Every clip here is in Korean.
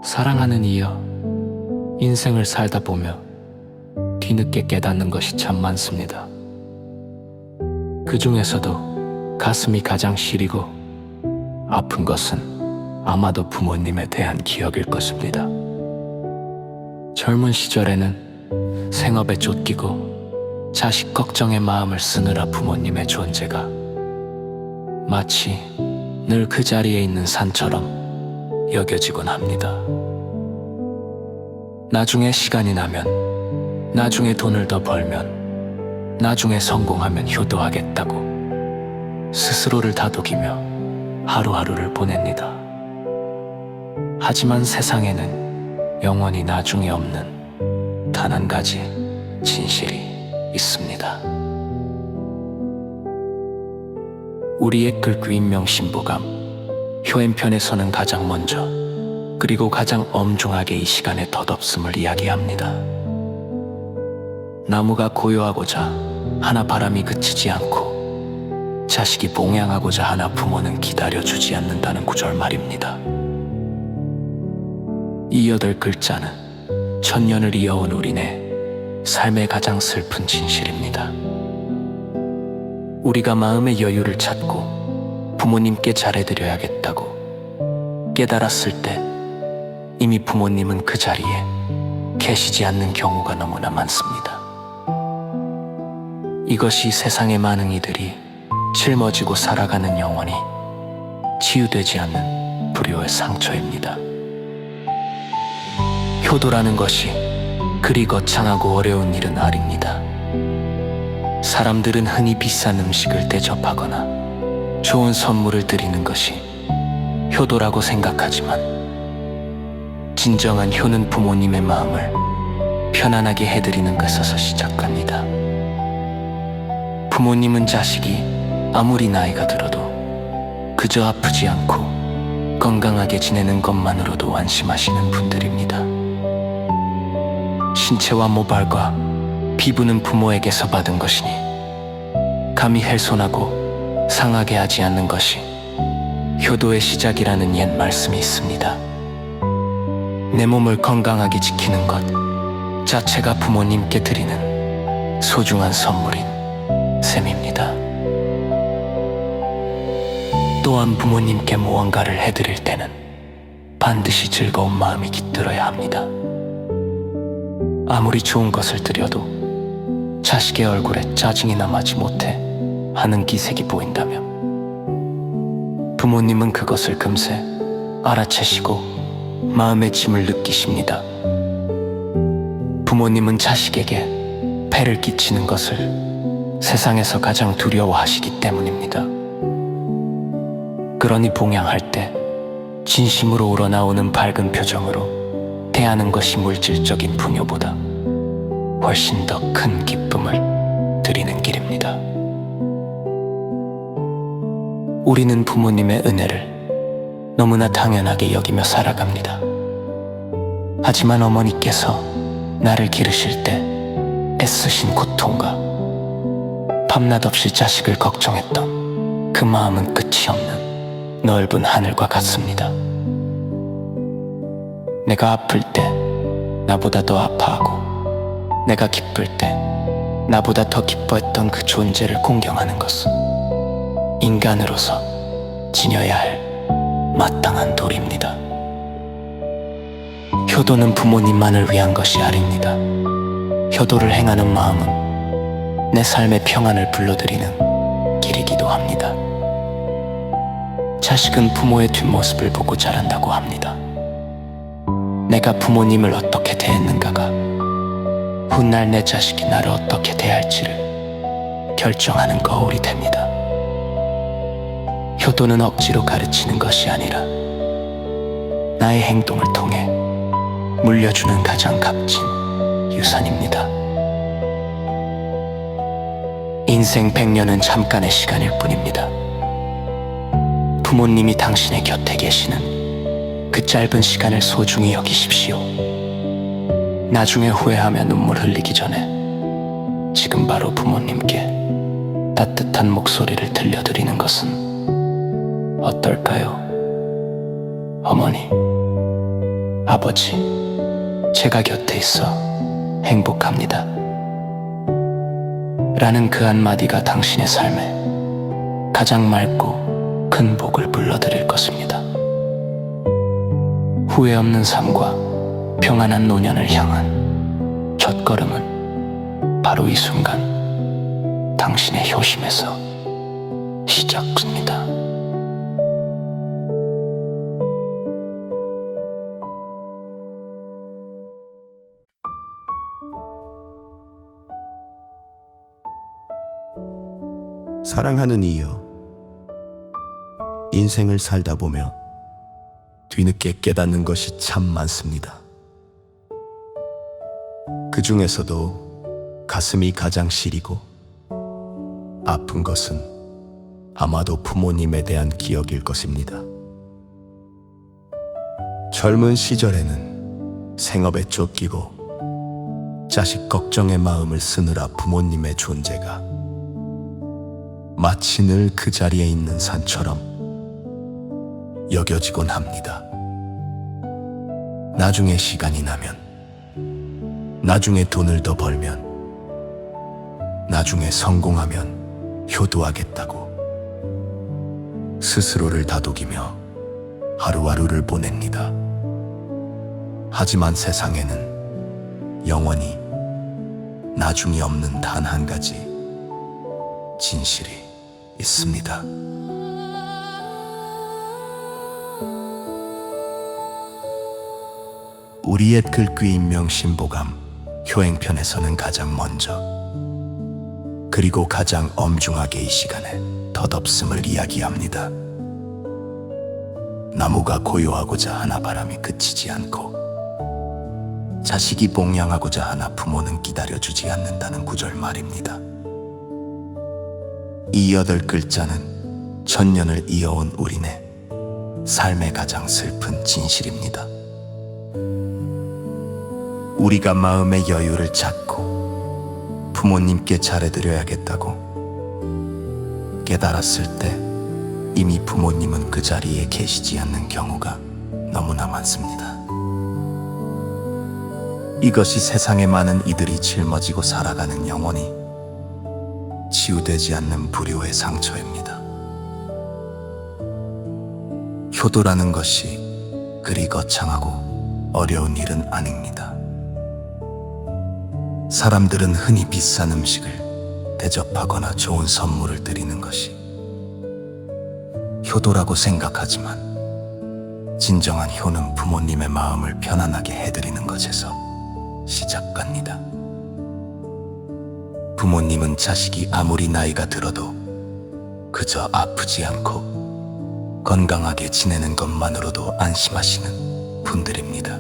사랑하는 이여, 인생을 살다 보며 뒤늦게 깨닫는 것이 참 많습니다. 그 중에서도 가슴이 가장 시리고 아픈 것은 아마도 부모님에 대한 기억일 것입니다. 젊은 시절에는 생업에 쫓기고 자식 걱정에 마음을 쓰느라 부모님의 존재가 마치 늘 그 자리에 있는 산처럼 여겨지곤 합니다. 나중에 시간이 나면, 나중에 돈을 더 벌면, 나중에 성공하면 효도하겠다고 스스로를 다독이며 하루하루를 보냅니다. 하지만 세상에는 영원히 나중이 없는 단 한 가지 진실이 있습니다. 우리의 글귀인 명심보감 효행편에서는 가장 먼저 그리고 가장 엄중하게 이 시간의 덧없음을 이야기합니다. 나무가 고요하고자 하나 바람이 그치지 않고 자식이 봉양하고자 하나 부모는 기다려주지 않는다는 구절 말입니다. 이 8글자는 천년을 이어온 우리네 삶의 가장 슬픈 진실입니다. 우리가 마음의 여유를 찾고 부모님께 잘해드려야겠다고 깨달았을 때 이미 부모님은 그 자리에 계시지 않는 경우가 너무나 많습니다. 이것이 세상의 많은 이들이 짊어지고 살아가는 영혼이 치유되지 않는 불효의 상처입니다. 효도라는 것이 그리 거창하고 어려운 일은 아닙니다. 사람들은 흔히 비싼 음식을 대접하거나 좋은 선물을 드리는 것이 효도라고 생각하지만 진정한 효는 부모님의 마음을 편안하게 해드리는 것에서 시작합니다. 부모님은 자식이 아무리 나이가 들어도 그저 아프지 않고 건강하게 지내는 것만으로도 안심하시는 분들입니다. 신체와 모발과 피부는 부모에게서 받은 것이니 감히 훼손하고 상하게 하지 않는 것이 효도의 시작이라는 옛 말씀이 있습니다. 내 몸을 건강하게 지키는 것 자체가 부모님께 드리는 소중한 선물인 셈입니다. 또한 부모님께 무언가를 해드릴 때는 반드시 즐거운 마음이 깃들어야 합니다. 아무리 좋은 것을 드려도 자식의 얼굴에 짜증이 남지 못해 하는 기색이 보인다면 부모님은 그것을 금세 알아채시고 마음의 짐을 느끼십니다. 부모님은 자식에게 폐를 끼치는 것을 세상에서 가장 두려워하시기 때문입니다. 그러니 봉양할 때 진심으로 우러나오는 밝은 표정으로 대하는 것이 물질적인 풍요보다 훨씬 더 큰 기쁨을 드리는 길입니다. 우리는 부모님의 은혜를 너무나 당연하게 여기며 살아갑니다. 하지만 어머니께서 나를 기르실 때 애쓰신 고통과 밤낮 없이 자식을 걱정했던 그 마음은 끝이 없는 넓은 하늘과 같습니다. 내가 아플 때 나보다 더 아파하고 내가 기쁠 때 나보다 더 기뻐했던 그 존재를 공경하는 것은 인간으로서 지녀야 할 마땅한 도리입니다. 효도는 부모님만을 위한 것이 아닙니다. 효도를 행하는 마음은 내 삶의 평안을 불러들이는 길이기도 합니다. 자식은 부모의 뒷모습을 보고 자란다고 합니다. 내가 부모님을 어떻게 대했는가가 훗날 내 자식이 나를 어떻게 대할지를 결정하는 거울이 됩니다. 효도는 억지로 가르치는 것이 아니라 나의 행동을 통해 물려주는 가장 값진 유산입니다. 인생 100년은 잠깐의 시간일 뿐입니다. 부모님이 당신의 곁에 계시는 그 짧은 시간을 소중히 여기십시오. 나중에 후회하며 눈물 흘리기 전에 지금 바로 부모님께 따뜻한 목소리를 들려드리는 것은 어떨까요? 어머니, 아버지, 제가 곁에 있어 행복합니다. 라는 그 한마디가 당신의 삶에 가장 맑고 큰 복을 불러드릴 것입니다. 후회 없는 삶과 평안한 노년을 향한 첫걸음은 바로 이 순간 당신의 효심에서 시작됩니다. 사랑하는 이여, 인생을 살다 보면 뒤늦게 깨닫는 것이 참 많습니다. 그 중에서도 가슴이 가장 시리고 아픈 것은 아마도 부모님에 대한 기억일 것입니다. 젊은 시절에는 생업에 쫓기고 자식 걱정의 마음을 쓰느라 부모님의 존재가 마치 늘 그 자리에 있는 산처럼 여겨지곤 합니다. 나중에 시간이 나면, 나중에 돈을 더 벌면, 나중에 성공하면 효도하겠다고 스스로를 다독이며 하루하루를 보냅니다. 하지만 세상에는 영원히 나중이 없는 단 한 가지 진실이 있습니다. 우리 옛 글귀 인명신보감 효행편에서는 가장 먼저 그리고 가장 엄중하게 이 시간에 덧없음을 이야기합니다. 나무가 고요하고자 하나 바람이 그치지 않고 자식이 봉양하고자 하나 부모는 기다려주지 않는다는 구절 말입니다. 이 8글자는 천년을 이어온 우리네 삶의 가장 슬픈 진실입니다. 우리가 마음의 여유를 찾고 부모님께 잘해드려야겠다고 깨달았을 때 이미 부모님은 그 자리에 계시지 않는 경우가 너무나 많습니다. 이것이 세상에 많은 이들이 짊어지고 살아가는 영원히 치유되지 않는 불효의 상처입니다. 효도라는 것이 그리 거창하고 어려운 일은 아닙니다. 사람들은 흔히 비싼 음식을 대접하거나 좋은 선물을 드리는 것이 효도라고 생각하지만 진정한 효는 부모님의 마음을 편안하게 해드리는 것에서 시작합니다. 부모님은 자식이 아무리 나이가 들어도 그저 아프지 않고 건강하게 지내는 것만으로도 안심하시는 분들입니다.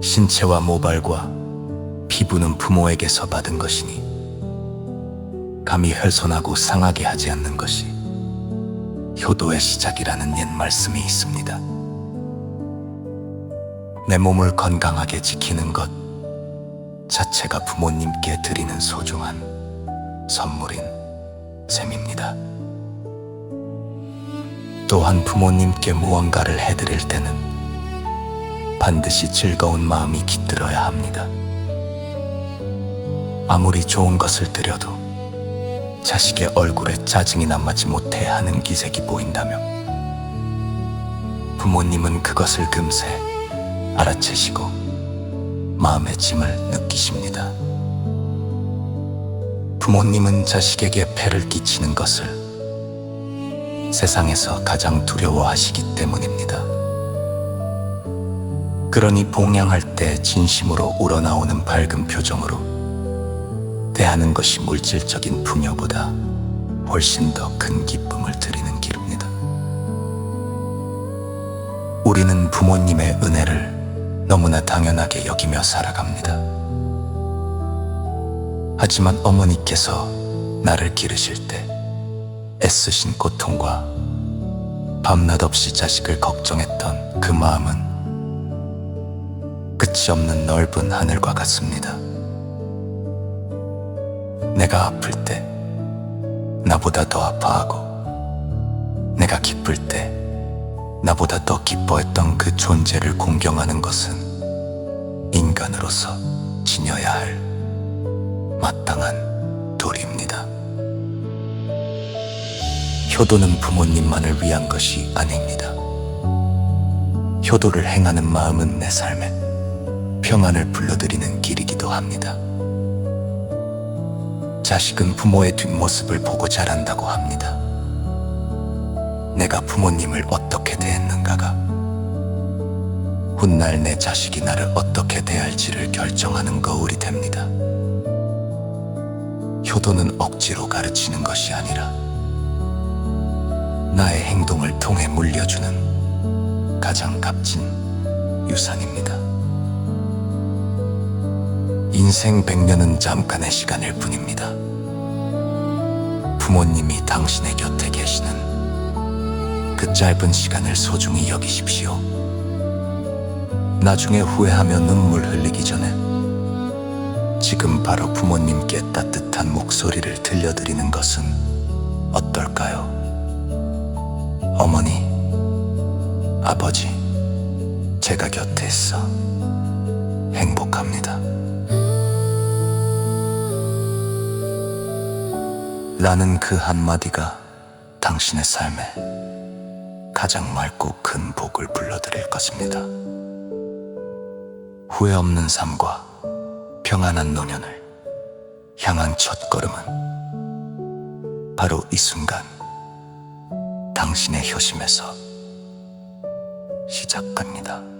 신체와 모발과 피부는 부모에게서 받은 것이니 감히 훼손하고 상하게 하지 않는 것이 효도의 시작이라는 옛 말씀이 있습니다. 내 몸을 건강하게 지키는 것 자체가 부모님께 드리는 소중한 선물인 셈입니다. 또한 부모님께 무언가를 해드릴 때는 반드시 즐거운 마음이 깃들어야 합니다. 아무리 좋은 것을 드려도 자식의 얼굴에 짜증이 남지 못해 하는 기색이 보인다면 부모님은 그것을 금세 알아채시고 마음의 짐을 느끼십니다. 부모님은 자식에게 폐를 끼치는 것을 세상에서 가장 두려워하시기 때문입니다. 그러니 봉양할 때 진심으로 우러나오는 밝은 표정으로 대하는 것이 물질적인 풍요보다 훨씬 더 큰 기쁨을 드리는 길입니다. 우리는 부모님의 은혜를 너무나 당연하게 여기며 살아갑니다. 하지만 어머니께서 나를 기르실 때 애쓰신 고통과 밤낮 없이 자식을 걱정했던 그 마음은 끝이 없는 넓은 하늘과 같습니다. 내가 아플 때 나보다 더 아파하고 내가 기쁠 때 나보다 더 기뻐했던 그 존재를 공경하는 것은 인간으로서 지녀야 할 마땅한 도리입니다. 효도는 부모님만을 위한 것이 아닙니다. 효도를 행하는 마음은 내 삶에 평안을 불러들이는 길이기도 합니다. 자식은 부모의 뒷모습을 보고 자란다고 합니다. 내가 부모님을 어떻게 대했는가가 훗날 내 자식이 나를 어떻게 대할지를 결정하는 거울이 됩니다. 효도는 억지로 가르치는 것이 아니라 나의 행동을 통해 물려주는 가장 값진 유산입니다. 인생 100년은 잠깐의 시간일 뿐입니다. 부모님이 당신의 곁에 계시는 그 짧은 시간을 소중히 여기십시오. 나중에 후회하며 눈물 흘리기 전에 지금 바로 부모님께 따뜻한 목소리를 들려드리는 것은 어떨까요? 어머니, 아버지, 제가 곁에 있어 행복합니다. 라는 그 한마디가 당신의 삶에 가장 맑고 큰 복을 불러드릴 것입니다. 후회 없는 삶과 평안한 노년을 향한 첫걸음은 바로 이 순간 당신의 효심에서 시작합니다.